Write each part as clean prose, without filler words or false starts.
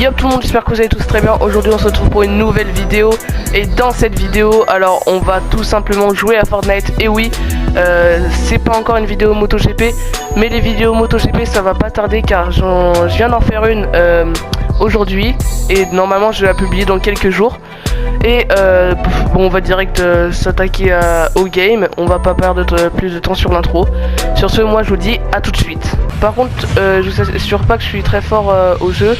Yo tout le monde, j'espère que vous allez tous très bien. Aujourd'hui on se retrouve pour une nouvelle vidéo. Et dans cette vidéo, alors on va tout simplement jouer à Fortnite. Et oui, c'est pas encore une vidéo MotoGP, mais les vidéos MotoGP ça va pas tarder, car je viens d'en faire une aujourd'hui. Et normalement je vais la publier dans quelques jours. Et bon, on va direct s'attaquer au game. On va pas perdre plus de temps sur l'intro. Sur ce, moi je vous dis à tout de suite. Par contre, je vous assure pas que je suis très fort au jeu.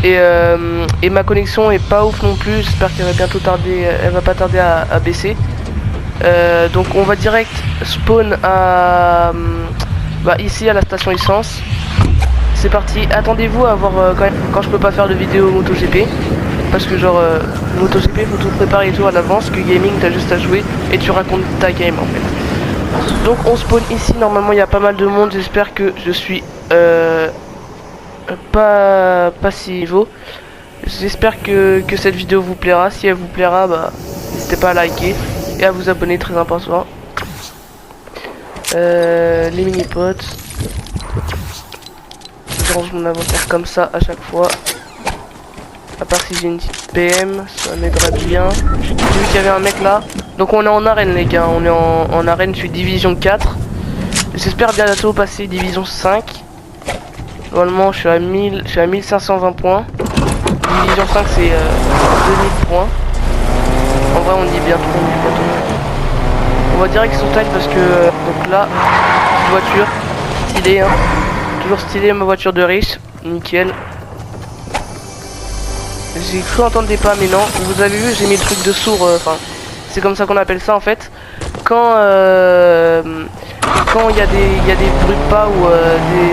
Et ma connexion est pas ouf non plus. J'espère qu'elle va bientôt tarder. Elle va pas tarder à baisser. Donc on va direct spawn à ici à la station essence. C'est parti. Attendez-vous à voir quand je peux pas faire de vidéo MotoGP. Parce que genre MotoGP faut tout préparer et tout à l'avance, que gaming t'as juste à jouer et tu racontes ta game en fait. Donc on spawn ici, normalement il y a pas mal de monde, j'espère que je suis pas si niveau. J'espère que cette vidéo vous plaira. Si elle vous plaira, bah n'hésitez pas à liker et à vous abonner, très important. Les mini-potes. Je range mon inventaire comme ça à chaque fois. À part si j'ai une petite PM, ça m'aiderait bien. J'ai vu qu'il y avait un mec là. Donc on est en arène les gars, on est en arène, je suis division 4. J'espère bientôt passer division 5. Normalement je suis à 1520 points. Division 5 c'est 2000 points. En vrai on dit bientôt, on va direct sur taille parce que donc là, petite voiture, stylée hein. Toujours stylée ma voiture de riche, nickel. J'ai cru entendre des pas mais non, vous avez vu j'ai mis le truc de sourd, enfin c'est comme ça qu'on appelle ça en fait. Quand il y a des bruits de pas ou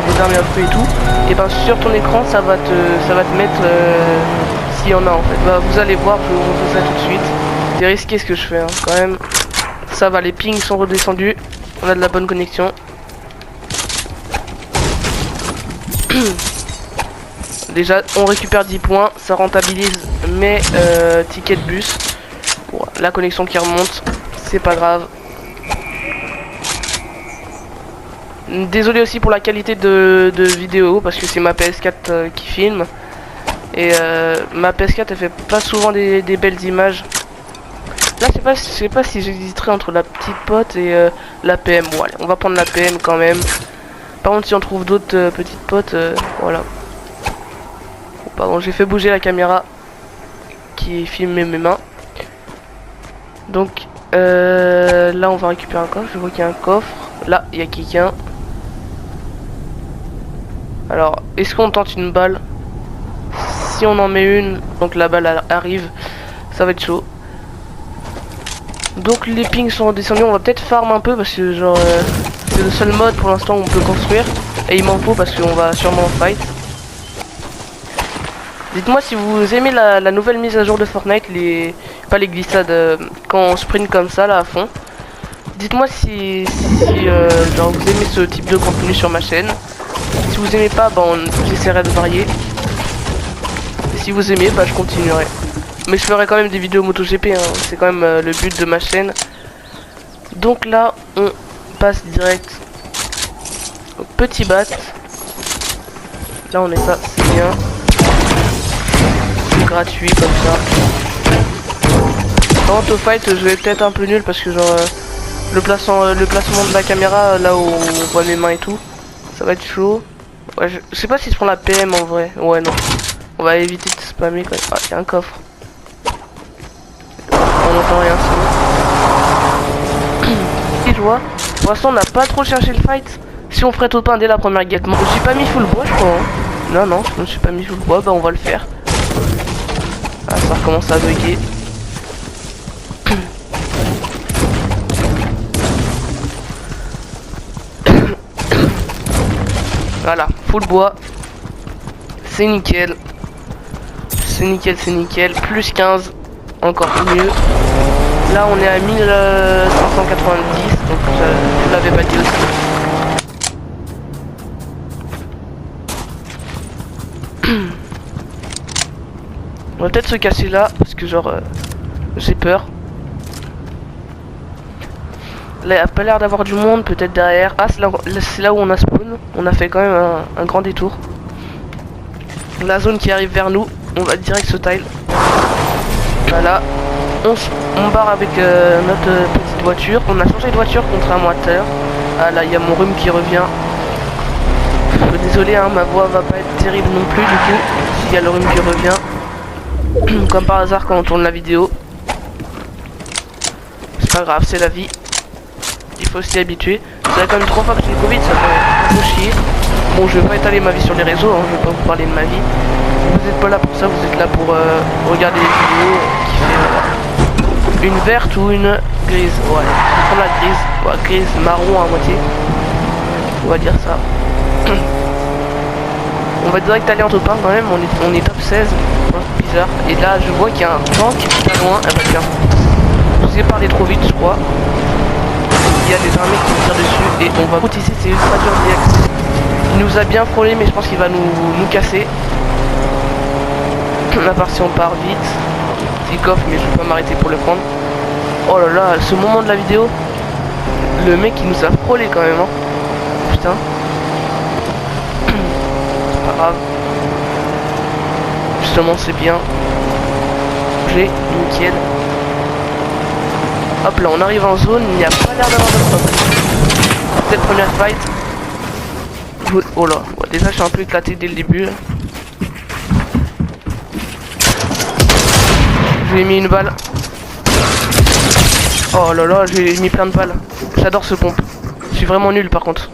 des armes à feu et tout, et ben sur ton écran ça va te mettre s'il y en a en fait. Bah vous allez voir, je vous montre ça tout de suite. C'est risqué ce que je fais hein, quand même. Ça va, les pings sont redescendus, on a de la bonne connexion. Déjà on récupère 10 points, ça rentabilise mes tickets de bus. Bon, la connexion qui remonte, c'est pas grave. Désolé aussi pour la qualité de vidéo parce que c'est ma PS4 qui filme. Et ma PS4 elle fait pas souvent des belles images. Là je sais pas si j'hésiterais entre la petite pote et la PM. Bon allez, on va prendre la PM quand même. Par contre si on trouve d'autres petites potes, voilà. Pardon, j'ai fait bouger la caméra qui filme mes mains. Donc là on va récupérer un coffre. Je vois qu'il y a un coffre. Là il y a quelqu'un. Alors est-ce qu'on tente une balle? Si on en met une, donc la balle arrive, ça va être chaud. Donc les pings sont redescendus. On va peut-être farm un peu parce que genre c'est le seul mode pour l'instant où on peut construire. Et il m'en faut parce qu'on va sûrement fight. Dites-moi si vous aimez la nouvelle mise à jour de Fortnite, pas les glissades, quand on sprint comme ça là à fond. Dites-moi si genre vous aimez ce type de contenu sur ma chaîne. Si vous aimez pas, bah j'essaierai de varier. Et si vous aimez, bah je continuerai. Mais je ferai quand même des vidéos MotoGP, hein. C'est quand même le but de ma chaîne. Donc là, on passe direct au petit bat. Là on est ça, c'est bien. Gratuit comme ça. Par contre au fight je vais peut-être un peu nul parce que genre le placement de la caméra là où on voit mes mains et tout, ça va être chaud. Ouais, je sais pas si je prends la PM en vrai. Ouais non. On va éviter de spammer quand même. Ah il y a un coffre. On n'entend rien sinon. Et je vois. Pour l'instant on n'a pas trop cherché le fight. Si on ferait top 1 dès la première guette. Je me suis pas mis full bois je crois hein. Non je me suis pas mis full bois, bah on va le faire. Ah, ça recommence à bugger. Voilà, full bois. C'est nickel. C'est nickel. Plus 15. Encore mieux. Là, on est à 1590. Donc, je l'avais pas dit aussi. On va peut-être se casser là parce que genre j'ai peur. Là il a pas l'air d'avoir du monde, peut-être derrière. Ah c'est là où on a spawn. On a fait quand même un grand détour. La zone qui arrive vers nous, on va direct se tile. Voilà. On barre avec notre petite voiture. On a changé de voiture contrairement à tout à l'heure. Ah là, il y a mon rhume qui revient. Désolé, hein, ma voix va pas être terrible non plus du coup. S'il y a le rhume qui revient. Comme par hasard quand on tourne la vidéo. C'est pas grave, c'est la vie. Il faut s'y habituer. Ça fait quand même 3 fois que j'ai le Covid, ça fait un peu chier. Bon, je vais pas étaler ma vie sur les réseaux, hein, je vais pas vous parler de ma vie. Vous êtes pas là pour ça, vous êtes là pour regarder les vidéos qui fait une verte ou une grise. Ouais, je vais prendre la grise. Ouais, grise, marron à moitié. On va dire ça. On va direct aller en top 1 quand même, on est top 16. C'est bizarre. Et là, je vois qu'il y a un tank pas loin. Ah bah tiens. Je vous ai parlé trop vite, je crois. Il y a des armées qui tirent dessus et on va route ici, c'est ultra dur direct. Il nous a bien frôlé mais je pense qu'il va nous casser. À part si on part vite. C'est coffre mais je vais pas m'arrêter pour le prendre. Oh là là, ce moment de la vidéo. Le mec il nous a frôlé quand même hein. Putain. C'est pas grave. Justement c'est bien. J'ai nickel. Hop là, on arrive en zone, il n'y a pas l'air d'avoir de problème. Cette première fight. Oh là, ouais, déjà je suis un peu éclaté dès le début. Je lui ai mis une balle. Oh là là, j'ai mis plein de balles. J'adore ce pompe. Je suis vraiment nul par contre.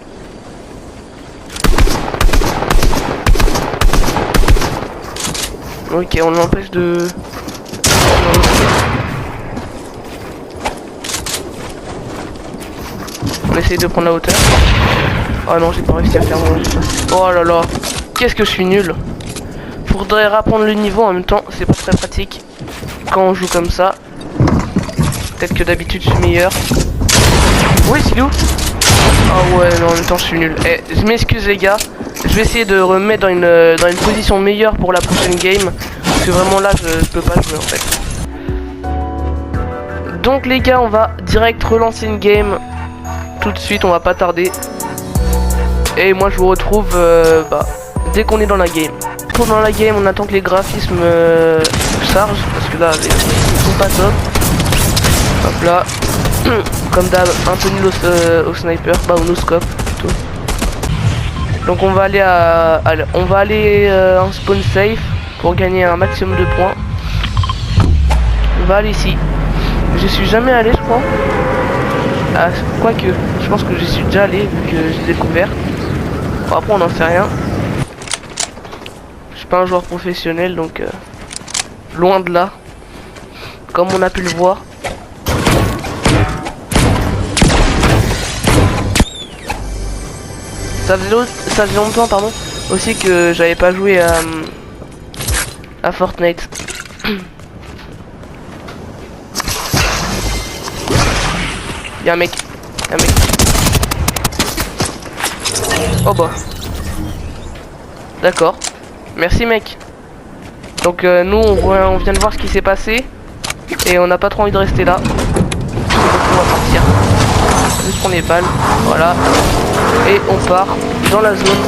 Ok, on l'empêche de... On essaye de prendre la hauteur. Oh non, j'ai pas réussi à faire mon... Oh là là, qu'est-ce que je suis nul. Faudrait rapprendre le niveau en même temps, c'est pas très pratique quand on joue comme ça. Peut-être que d'habitude je suis meilleur. Oui, c'est où? Oh ouais, non, en même temps je suis nul. Eh, je m'excuse les gars. Je vais essayer de remettre dans une position meilleure pour la prochaine game. Parce que vraiment là, je peux pas jouer en fait. Donc les gars, on va direct relancer une game. Tout de suite, on va pas tarder. Et moi je vous retrouve dès qu'on est dans la game. Pour dans la game, on attend que les graphismes chargent. Parce que là, les graphismes sont pas top. Hop là. Comme d'hab, un peu nul au sniper. Bah au no-scope plutôt. Donc on va aller en spawn safe pour gagner un maximum de points. On va aller ici. Je suis jamais allé je crois. Ah, quoique, je pense que j'y suis déjà allé vu que j'ai découvert. Bon, après on n'en sait rien. Je suis pas un joueur professionnel donc loin de là. Comme on a pu le voir. Ça faisait longtemps pardon aussi que j'avais pas joué à Fortnite. Y'a un mec. Oh bah. D'accord. Merci mec. Donc nous on vient de voir ce qui s'est passé. Et on n'a pas trop envie de rester là. Donc on va partir. Juste prendre les balles. Voilà. Et on part dans la zone.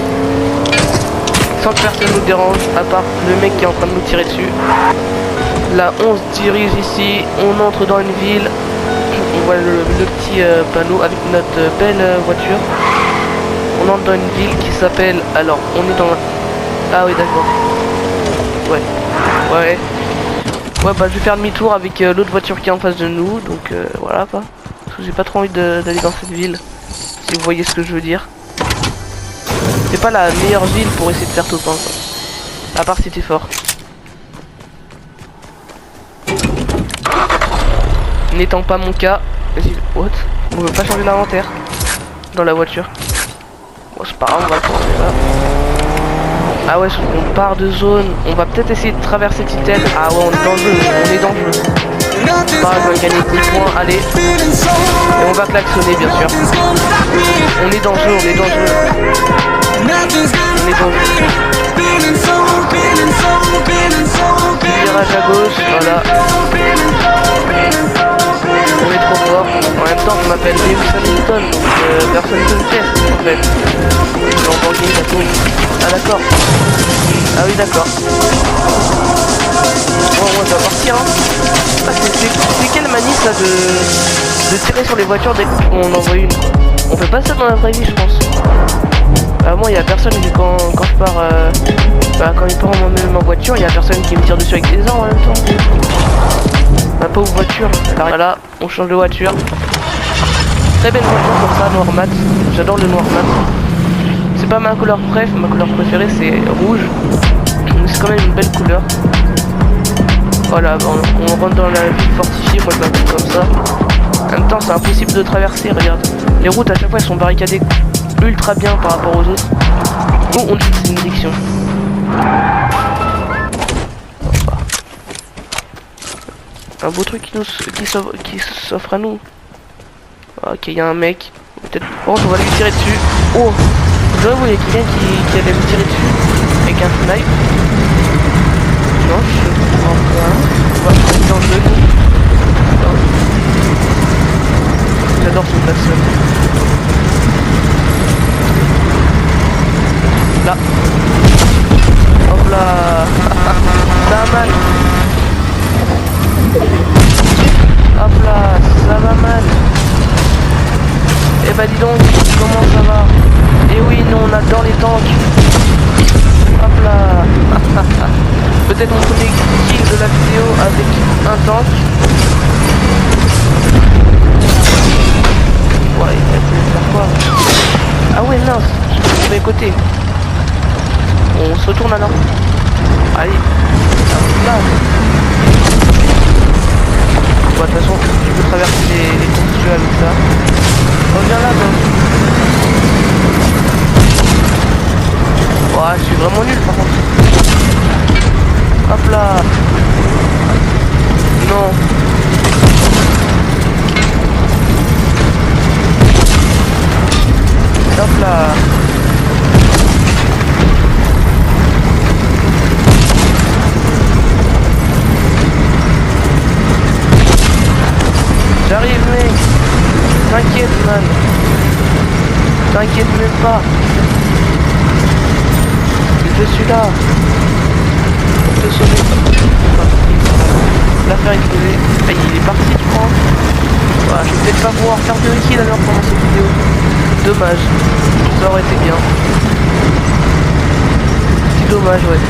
Sans que personne nous dérange. À part le mec qui est en train de nous tirer dessus. Là on se dirige ici. On entre dans une ville. On voit le petit panneau avec notre belle voiture. On entre dans une ville qui s'appelle... Alors, on est dans... Ah oui, d'accord. Ouais, bah je vais faire demi-tour avec l'autre voiture qui est en face de nous. Donc voilà quoi. Parce que j'ai pas trop envie d'aller dans cette ville. Si vous voyez ce que je veux dire. C'est pas la meilleure ville pour essayer de faire top 1 quoi. À part si t'es fort. N'étant pas mon cas. What? On veut pas changer l'inventaire dans la voiture. Bon c'est pas grave, on va le prendre là. Ah ouais, on part de zone. On va peut-être essayer de traverser Titan. Ah ouais, on est dans le jeu. C'est pas grave, on va gagner plus de points. Allez. Et on va klaxonner bien sûr. On est dans le jeu, on est dans le jeu. Virage à gauche, voilà. On est trop fort. En même temps, m'appelle Lewis Hamilton, donc personne ne me teste en fait. Lamborghini, ça tourne. Ah d'accord. Ah oui d'accord. Bon, on va partir hein. Ah, c'est quelle manie ça de tirer sur les voitures dès qu'on en voit une. On fait pas ça dans la vraie vie je pense. Moi il y a personne qui quand je pars quand il part moi-même en voiture, il y a personne qui me tire dessus avec des armes en même temps. Ma pauvre voiture. Alors voilà, on change de voiture. Très belle voiture comme ça, noir mat. J'adore le noir mat. C'est pas ma couleur préférée, ma couleur préférée c'est rouge. Mais c'est quand même une belle couleur. Voilà, on rentre dans la ville fortifiée, moi je m'appelle comme ça. En même temps c'est impossible de traverser, regarde. Les routes à chaque fois elles sont barricadées ultra bien par rapport aux autres. Oh, on dit que c'est une diction. Un beau truc qui s'offre à nous. Ok, il y a un mec. Peut-être. Bon, on va lui tirer dessus. Oh, je vois, il y a quelqu'un qui allait me tirer dessus avec un snipe. Non, je comprends pas. On va prendre dans le jeu. J'adore cette personne. Là. Hop là. Ça va mal. Hop là, ça va mal. Eh bah dis donc, comment ça va? Eh oui, nous on adore les tanks. Hop là. Peut-être mon premier kill de la vidéo avec un tank. Ouais, il a pu faire quoi? Ah ouais, non, je suis du mauvais côté. On se retourne alors. Allez. Hop là. Bon, de toute façon, tu peux traverser les constructions avec ça. Reviens là, donc. Ouais, je suis vraiment nul par contre. Hop là. Non. Hop là. J'arrive mec. T'inquiète man. T'inquiète même pas. Je suis là. Pour te sauver. L'affaire explosée. Ah, il est parti je crois. Voilà, je vais peut-être pas pouvoir faire de kill alors pendant cette vidéo. Dommage. Ça aurait été bien. C'est dommage ouais.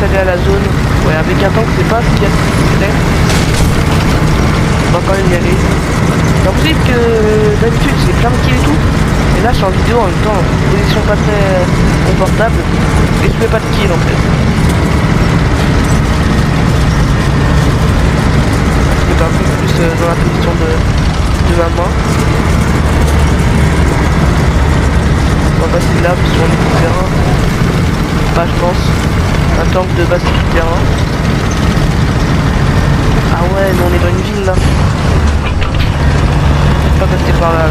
Aller à la zone, ouais avec un tank c'est pas ce qu'il y a de clair. On va quand même y aller. Donc vous savez que d'habitude j'ai plein de kills et tout. Et là je suis en vidéo en même temps, position pas très confortable. Et je fais pas de kill en fait. Je vais un peu plus dans la position de ma main. On va passer là parce qu'on est tout terrain. Pas je pense. Un tank de base du terrain. Ah ouais, mais on est dans une ville là. Je vais pas rester par là.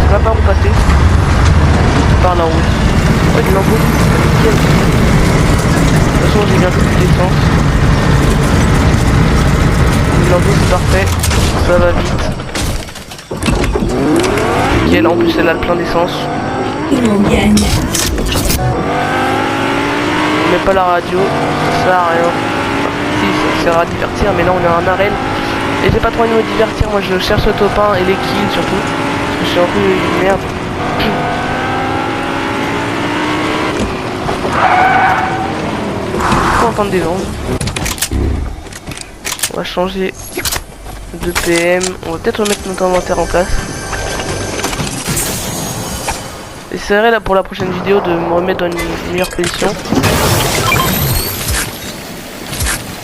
Je sais pas où passer. Par la route. Ouais, du lambeau. Nickel. De toute façon, j'ai bientôt plus d'essence. Le lambeau c'est parfait. Ça va vite. Nickel, en plus elle a le plein d'essence. On gagne. On met pas la radio, ça sert à rien. Si, ça sert à divertir, mais là on est en arène. Et j'ai pas trop envie de me divertir, moi je cherche le top 1 et les kills surtout. Parce que je suis un peu une merde. Faut entendre des ondes. On va changer de PM. On va peut-être remettre notre inventaire en place. J'essaierai là pour la prochaine vidéo de me remettre dans une meilleure position.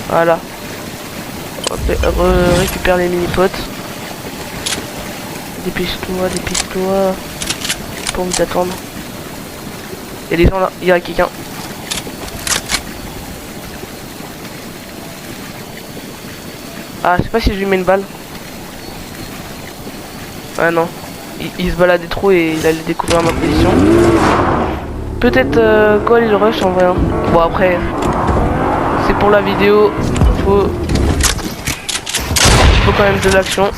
Voilà. On récupère les mini-potes. Dépêche-toi, dépêche-toi. Pas envie d'attendre. Il y a des gens là, il y a quelqu'un. Ah, je sais pas si je lui mets une balle. Ah non. Il se baladait trop et il allait découvrir ma position. Peut-être Goal il rush en vrai. Hein. Bon après, c'est pour la vidéo. Faut quand même de l'action.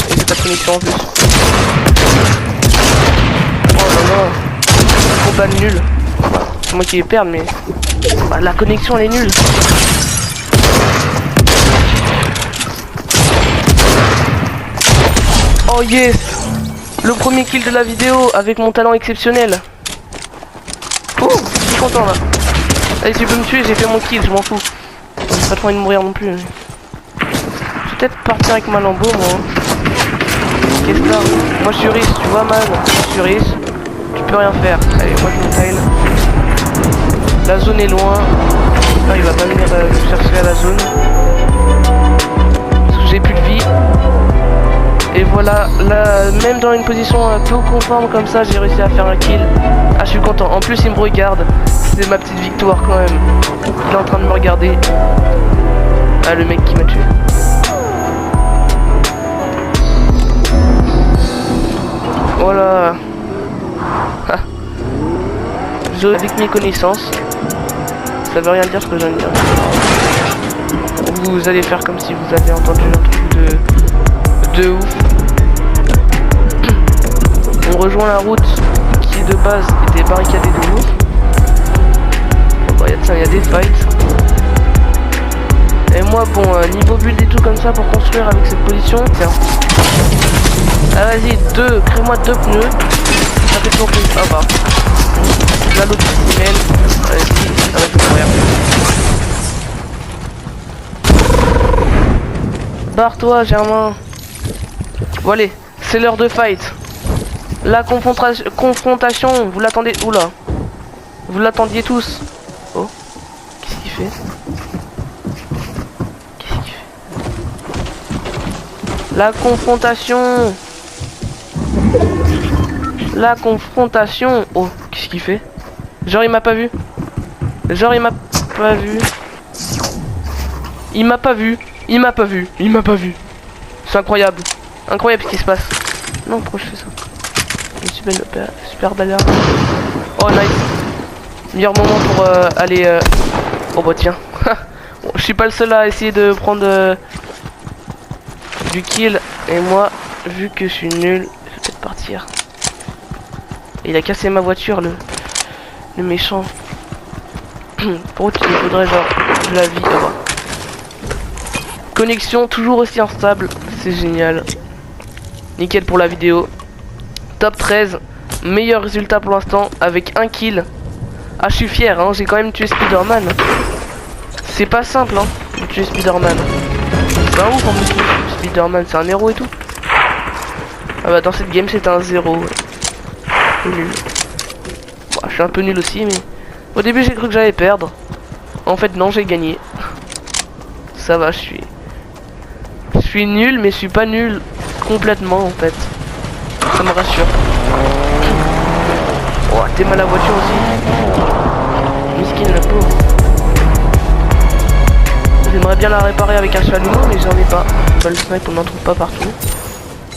Et j'ai pas de connexion en plus. Oh là là. Combat nul. C'est moi qui vais perdre mais bah, la connexion elle est nulle. Oh yes. Le premier kill de la vidéo avec mon talent exceptionnel. Oh, je suis content là. Allez, si tu peux me tuer, j'ai fait mon kill, je m'en fous. J'ai pas trop envie de mourir non plus. Je vais peut-être partir avec ma lambeau, moi. Qu'est-ce que là? Moi je suis riche, tu vois, man. Je suis riche. Tu peux rien faire. Allez, moi je me taille. La zone est loin. Là, il va pas venir chercher à la zone. Parce que j'ai plus de vie. Et voilà, là, même dans une position un peu conforme comme ça, j'ai réussi à faire un kill. Ah, je suis content. En plus, il me regarde. C'est ma petite victoire quand même. Il est en train de me regarder. Ah, le mec qui m'a tué. Voilà. Ah. Avec mes connaissances. Ça veut rien dire ce que je viens de dire. Vous allez faire comme si vous avez entendu un truc de ouf. On rejoint la route qui de base était barricadée de ouf. Bon, il y a des fights. Et moi bon niveau build et tout comme ça pour construire avec cette position. Tiens. Ah vas-y, crée-moi 2 pneus. Ça fait toujours plus. Ah bah. Là l'autre qui mène. Vas-y, ça va être incroyable. Barre-toi Germain. Bon allez, c'est l'heure de fight. La confrontation, vous l'attendez. Oula. Vous l'attendiez tous. Oh. Qu'est-ce qu'il fait? Qu'est-ce qu'il fait? La confrontation. La confrontation. Oh, qu'est-ce qu'il fait? Genre il m'a pas vu. Genre il m'a pas vu. Il m'a pas vu. Il m'a pas vu. Il m'a pas vu. C'est incroyable. Incroyable ce qui se passe. Non, pourquoi je fais ça? Super belle arme. Oh nice. Meilleur moment pour aller oh bah tiens. Bon, je suis pas le seul à essayer de prendre du kill. Et moi, vu que je suis nul, je vais peut-être partir. Et il a cassé ma voiture, le méchant. Pourquoi tu faudrait genre de la vie là-bas. Connexion toujours aussi instable. C'est génial. Nickel pour la vidéo. Top 13. Meilleur résultat pour l'instant avec un kill. Ah je suis fier hein, j'ai quand même tué Spider-Man. C'est pas simple hein, de tuer Spider-Man. C'est un ouf en plus. Spider-Man c'est un héros et tout. Ah bah dans cette game c'est un 0. Nul. Bon, je suis un peu nul aussi mais... Au début j'ai cru que j'allais perdre. En fait non, j'ai gagné. Ça va, je suis nul mais je suis pas nul complètement en fait. Ça me rassure. Oh, t'es mal à la voiture aussi. Miskin la pauvre. J'aimerais bien la réparer avec un chalumeau mais j'en ai pas. Le snipe on n'en trouve pas partout.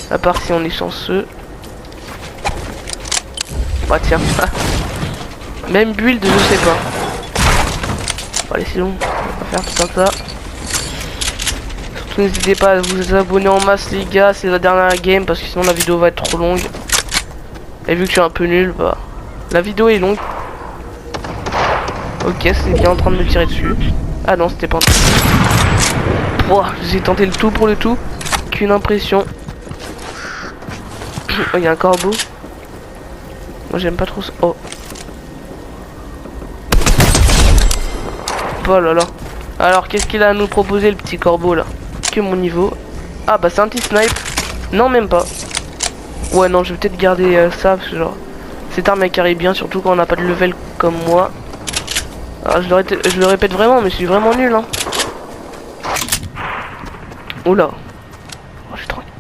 À part si on est chanceux. Bah tiens. Même build je sais pas. Bon, allez sinon on va faire tout ça. Surtout n'hésitez pas à vous abonner en masse les gars. C'est la dernière game parce que sinon la vidéo va être trop longue. Et vu que je suis un peu nul, bah la vidéo est longue. Ok, c'est bien en train de me tirer dessus. Ah non, c'était pas en train. Oh, j'ai tenté le tout pour le tout. Qu'une impression. Oh, il y a un corbeau. Moi j'aime pas trop ça. Oh. Oh là là. Alors qu'est-ce qu'il a à nous proposer le petit corbeau là? Que mon niveau. Ah bah c'est un petit snipe. Non même pas. Ouais non je vais peut-être garder ça parce que genre cette arme elle carry bien surtout quand on n'a pas de level comme moi. Alors je le répète vraiment mais je suis vraiment nul hein. Oula. Oh, je suis tranquille.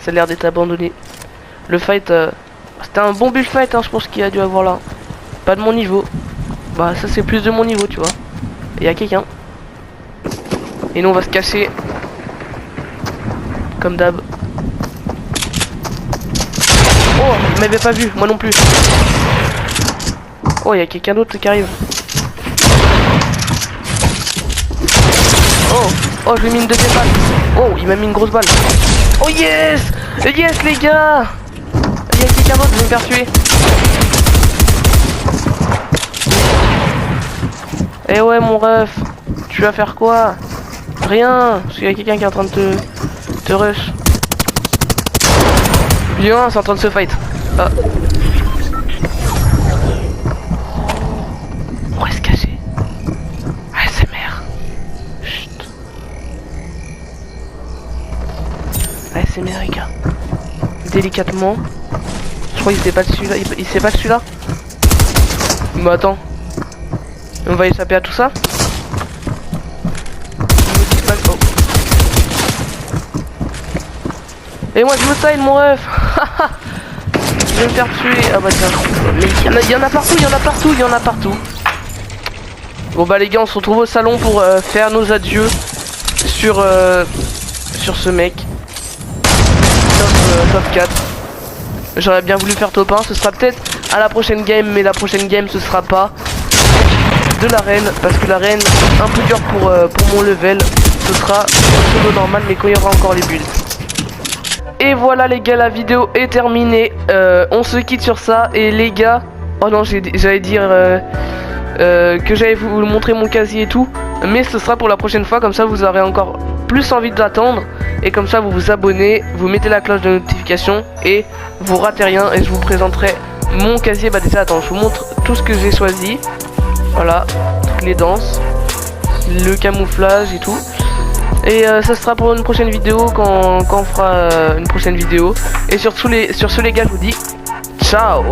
Ça a l'air d'être abandonné. Le fight c'était un bon build fight hein, je pense qu'il a dû avoir là. Pas de mon niveau. Bah ça c'est plus de mon niveau tu vois. Il y a quelqu'un. Et nous on va se cacher. Comme d'hab. Il m'avait pas vu, moi non plus. Oh, il y a quelqu'un d'autre qui arrive. Oh, je lui ai mis une deuxième balle. Oh, il m'a mis une grosse balle. Oh yes! Yes les gars! Il y a quelqu'un d'autre qui veut me faire tuer. Eh ouais mon ref, tu vas faire quoi? Rien, parce qu'il y a quelqu'un qui est en train de te rush. Bien, c'est en train de se fight. Ah. On reste caché. ASMR. Chut. ASMR les gars. Délicatement. Je crois qu'il sait pas de celui-là. Il sait pas de celui-là. Mais attends. On va échapper à tout ça. Oh. Et moi je me taille mon ref. Je vais me faire tuer. Ah bah tiens. Mais il y en a partout. Bon bah les gars, on se retrouve au salon pour faire nos adieux sur ce mec. Top 4. J'aurais bien voulu faire top 1. Ce sera peut-être à la prochaine game, mais la prochaine game ce sera pas de l'arène, parce que l'arène un peu dur pour mon level. Ce sera solo normal, mais quand il y aura encore les builds. Et voilà les gars, la vidéo est terminée. On se quitte sur ça. Et les gars, oh non, j'allais dire que j'allais vous montrer mon casier et tout, mais ce sera pour la prochaine fois. Comme ça vous aurez encore plus envie d'attendre, et comme ça vous vous abonnez, vous mettez la cloche de notification et vous ratez rien, et je vous présenterai mon casier. Bah déjà attends, je vous montre tout ce que j'ai choisi. Voilà, toutes les danses, le camouflage et tout. Et ça sera pour une prochaine vidéo, quand on fera une prochaine vidéo. Et sur ce les gars, je vous dis ciao.